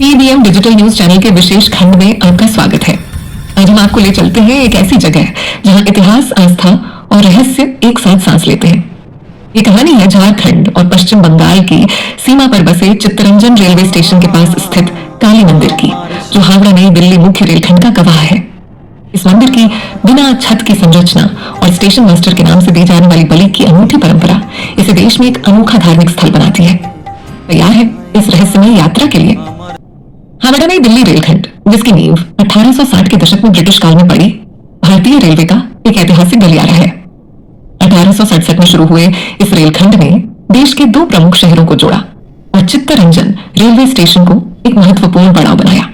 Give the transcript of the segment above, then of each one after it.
PBM digital news channel के विशेष खंड में आपका स्वागत है। आज हम आपको ले चलते हैं एक ऐसी जगह जहां इतिहास, आस्था और रहस्य एक साथ सांस लेते हैं। ये कहानी है झारखंड और पश्चिम बंगाल की सीमा पर बसे चित्तरंजन रेलवे स्टेशन के पास स्थित काली मंदिर की, जो हावड़ा नई दिल्ली मुख्य रेलखंड का गवाह है। इस मंदिर की बिना छत की संरचना और स्टेशन मास्टर के नाम से दी जाने वाली बलि की अनूठी परंपरा इसे देश में एक अनोखा धार्मिक स्थल बनाती है। तैयार है इस रहस्यमय यात्रा के लिए? हावड़ा नई दिल्ली रेलखंड, जिसकी नींव 1860 के दशक में ब्रिटिश काल में पड़ी, भारतीय रेलवे का एक ऐतिहासिक गलियारा है। 1867 में शुरू हुए इस रेलखंड ने देश के दो प्रमुख शहरों को जोड़ा और चित्तरंजन रेलवे स्टेशन को एक महत्वपूर्ण पड़ाव बनाया।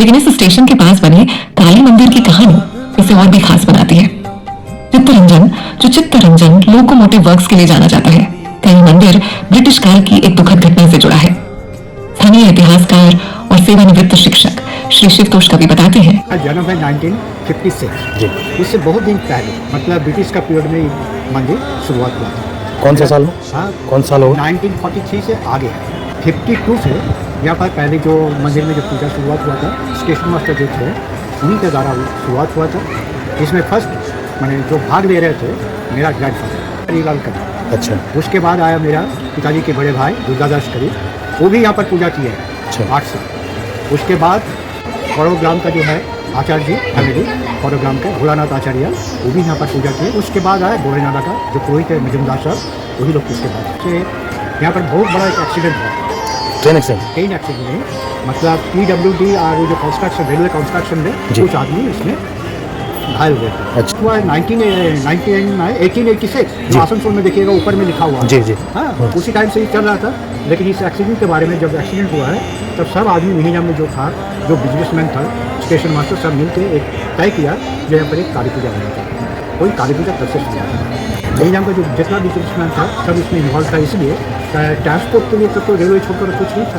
लेकिन इस स्टेशन के पास बने काली मंदिर की कहानी इसे और भी खास बनाती है। चित्तरंजन, जो चित्तरंजन लोकोमोटिव वर्क्स के लिए जाना जाता है, का यह मंदिर ब्रिटिश काल की एक दुखद घटना से जुड़ा है। स्थानीय इतिहासकार और सेवानिवृत्त शिक्षक श्री शिवतोष कवि बताते हैं, जन्म है 1956 जी। इससे बहुत दिन पहले, मतलब ब्रिटिश का पीरियड में मंदिर शुरुआत हुआ था। कौन सा साल? हाँ, कौन साल होगा? 1943 से आगे 52 से यहाँ पर पहले जो मंदिर में जो पूजा शुरुआत हुआ था, स्टेशन मास्टर जो थे उन्हीं के द्वारा शुरुआत हुआ था। जिसमें फर्स्ट मैंने जो भाग ले रहे थे मेरा ग्रैंडफादर हरिलाल कवि। अच्छा। उसके बाद आया मेरा पिताजी के बड़े भाई दुर्गादास कवि, वो भी यहाँ पर पूजा किए हैं 8 साल। उसके बाद कौड़ग्राम का जो है आचार्य जी फैमिली, कौड़ग्राम का भोलानाथ आचार्य, वो भी यहाँ पर पूजा किए। उसके बाद आया गोरेनाडा का जो पुरोहित है मजुमदार साहब, वही लोग। उसके बाद से यहाँ पर बहुत बड़ा एक एक्सीडेंट हुआ, ट्रेन एक्सीडेंट नहीं, मतलब PWD और वो जो कंस्ट्रक्शन रेलवे कंस्ट्रक्शन में कुछ आदमी इसमें घायल हुए थे। अच्छा। हुआ 1886 आसनसोल में देखिएगा ऊपर में लिखा हुआ है। जी। हाँ, उसी टाइम से ही चल रहा था। लेकिन इस एक्सीडेंट के बारे में जब एक्सीडेंट हुआ है तब सब आदमी मिहिजा में जो था, जो बिजनेसमैन था, स्टेशन मास्टर, सब मिलकर एक तय किया जो यहाँ पर एक काली पूजा होना था। कोई काली पूजा तब से शुरू था। मिहिजा का जो जितना बिजनेसमैन था सब इसमें इन्वॉल्व था। इसलिए ट्रांसपोर्ट के लिए तो रेलवे छोड़कर कुछ नहीं था,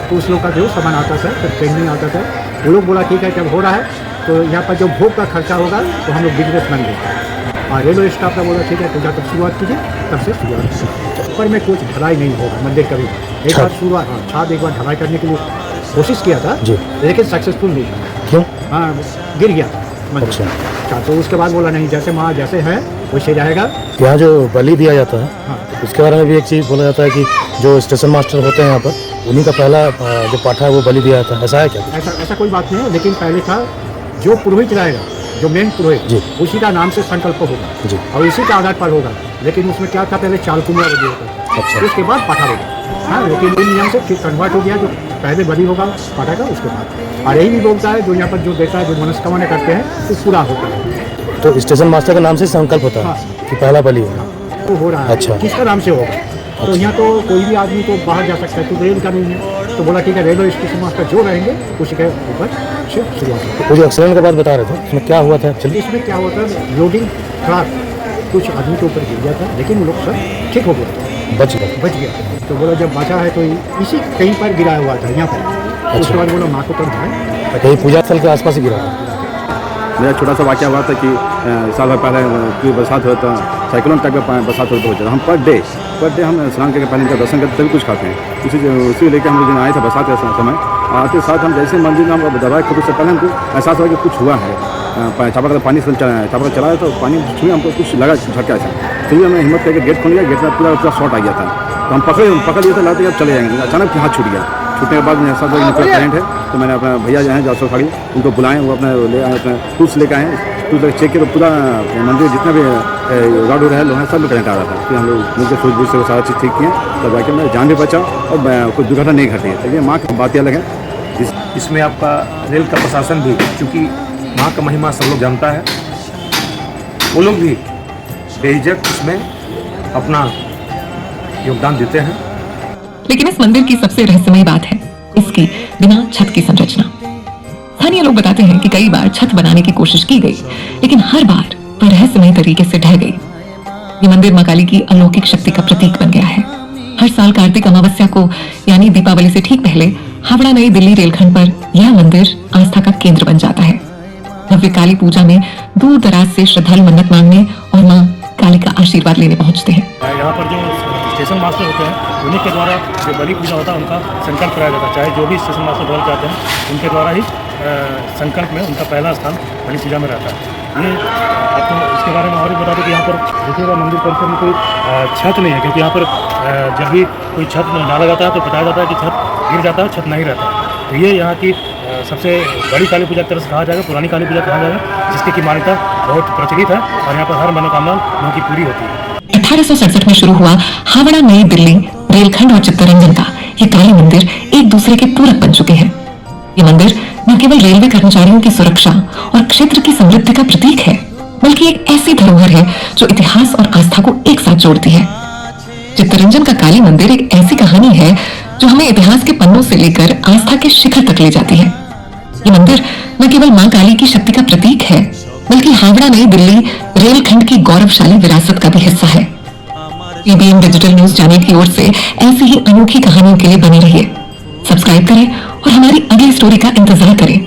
तो उस लोग का जो सामान आता था, फिर ट्रेन में आता था। वो लोग बोला ठीक है, जब हो रहा है तो यहाँ पर जो भोग का खर्चा होगा तो हम लोग बिजनेसमैन देंगे। और रेलवे स्टाफ का बोला ठीक है, पूजा तब शुरुआत कीजिए। तब से शुरुआत ऊपर में कुछ ढलाई नहीं होगा मंदिर कभी। एक बार शुरुआत, हाँ, छाद एक बार ढलाई करने के लिए कोशिश किया था लेकिन सक्सेसफुल नहीं था। क्यों? हाँ, गिर गया मंदिर। अच्छा। तो उसके बाद बोला नहीं, जैसे वहाँ जैसे है वैसे रहेगा। यहाँ जो बलि दिया जाता है, हाँ, उसके बारे में भी एक चीज़ बोला जाता है कि जो स्टेशन मास्टर होते हैं यहाँ पर, उन्हीं का पहला जो पाठा है वो बलि दिया जाता है। ऐसा है क्या? ऐसा कोई बात नहीं है, लेकिन पहले था जो पुरोहित रहेगा, जो मेन पुरोहित, उसी का नाम से संकल्प होगा जी, और इसी के आधार पर होगा। लेकिन उसमें क्या था, पहले चालकुमिया बलि होता। अच्छा। उसके बाद पाठा होगा। हाँ, लेकिन इन नियम से फिर कन्वर्ट हो गया, जो पहले बलि होगा पाठा का, उसके बाद। और यही भी बोलता है जो यहाँ पर जो देता है, जो मनस्कामना करते हैं वो पूरा होता है। तो स्टेशन मास्टर के नाम से संकल्प होता है कि पहला बलि होगा, तो हो रहा है। अच्छा। किसका नाम से होगा? तो यहाँ तो कोई भी आदमी तो बाहर जा सकता है, तो रेल का नहीं है। तो बोला ठीक है, रेलवे स्टेशन मास्टर जो रहेंगे उसी के ऊपर से शुरुआत होती है। वो जो एक्सीडेंट के बाद बता रहे थे, उसमें क्या हुआ था? चलिए। इसमें क्या हुआ था, लोडिंग ट्रक कुछ आदमी के ऊपर गिर गया था, लेकिन वो लोग सब ठीक हो गया, बच गया। तो बोला जब बचा है तो इसी कहीं पर गिरा हुआ था यहाँ पर। अच्छा। उसके बाद बोला माँ को तब है कहीं पूजा स्थल के आसपास ही गिरा था। मेरा छोटा सा वाक़या हुआ था कि साल भर पहले कोई बरसात हुआ था, साइक्लोन टाइप का बरसात होता है। हम पर डे हम स्नान करके पहले इनका दर्शन करते तभी कुछ खाते हैं। उसी लेकर हम लोग आए थे बरसात के समय। आते साथ हम जैसे मंदिर में हम दरवाजे खुद से पहले हमको एहसास हुआ कि कुछ हुआ है। चापा का पानी से चलाया तो पानी छुए, हमको कुछ लगा झटका था। फिर हमने हिम्मत करके गेट खोल लिया। गेट में पूरा शॉर्ट आ गया था, तो हम पकड़ लिया था, लाते अब चले जाएंगे। अचानक हाथ छूट गया। छूटने के बाद मुझे एहसास हुआ कि करंट है, तो मैंने अपना भैया जो है जासो खाड़ी, उनको बुलाएं। वो अपना ले आए, अपना टूल्स लेकर आए। टूल्स लेकर चेक किया तो पूरा मंदिर जितना भी रॉड रहा है, लोहा, सब में करंट आ रहा था। फिर हम लोग मिलकर सूझबूझ से वो सारा चीज़ ठीक किए, तब जाकर मेरा जान भी बचा और कोई दुर्घटना नहीं घटी। तो ये माँ की बातें अलग है। इसमें आपका रेल का प्रशासन भी, चूँकि माँ का महिमा सब लोग जानता है, वो लोग भी बेहिचक इसमें अपना योगदान देते हैं। लेकिन इस मंदिर की सबसे रहस्यमय बात है इसकी बिना छत की संरचना। स्थानीय लोग बताते हैं कि कई बार छत बनाने की कोशिश की गई, लेकिन हर बार वह रहस्यमय तरीके से ढह गई। ये मंदिर मां काली की अलौकिक शक्ति का प्रतीक बन गया है। हर साल कार्तिक अमावस्या को, यानी दीपावली से ठीक पहले, हावड़ा नई दिल्ली रेलखंड पर यह मंदिर आस्था का केंद्र बन जाता है। भव्य काली पूजा में दूर दराज से श्रद्धालु मन्नत मांगने और मां काली का आशीर्वाद लेने पहुंचते हैं। यहाँ पर जो स्टेशन मास्टर होते हैं उन्हीं के द्वारा जो बलि पूजा होता है उनका संकल्प कराया जाता है। चाहे जो भी स्टेशन मास्टर बदल जाते हैं उनके द्वारा ही संकल्प में उनका पहला स्थान बलि पूजा में रहता है। ये आपको इसके बारे में और भी बता दें कि यहाँ पर देखिएगा मंदिर परिसर में कोई छत नहीं है, क्योंकि यहाँ पर जब भी कोई छत डाला जाता है तो बताया जाता है कि छत गिर जाता है, छत नहीं रहता। तो ये यहाँ की सबसे बड़ी काली पूजा की तरह से कहा जाएगा, पुरानी काली पूजा कहा जाएगा, जिसकी की मान्यता बहुत प्रचलित है और यहाँ पर हर मनोकामना लोगों की पूरी होती है। 1867 में शुरू हुआ हावड़ा नई दिल्ली रेलखंड और चित्तरंजन का ये काली मंदिर एक दूसरे के पूरक बन चुके हैं। ये मंदिर न केवल रेलवे कर्मचारियों की सुरक्षा और क्षेत्र की समृद्धि का प्रतीक है, बल्कि एक ऐसी धरोहर है जो इतिहास और आस्था को एक साथ जोड़ती है। चित्तरंजन का काली मंदिर एक ऐसी कहानी है जो हमें इतिहास के पन्नों से लेकर आस्था के शिखर तक ले जाती है। ये मंदिर न केवल मां काली की शक्ति का प्रतीक है, बल्कि हावड़ा नई दिल्ली रेलखंड की गौरवशाली विरासत का भी हिस्सा है। पीबीएन डिजिटल न्यूज चैनल की ओर से ऐसी ही अनोखी कहानियों के लिए बने रहिए, सब्सक्राइब करें और हमारी अगली स्टोरी का इंतजार करें।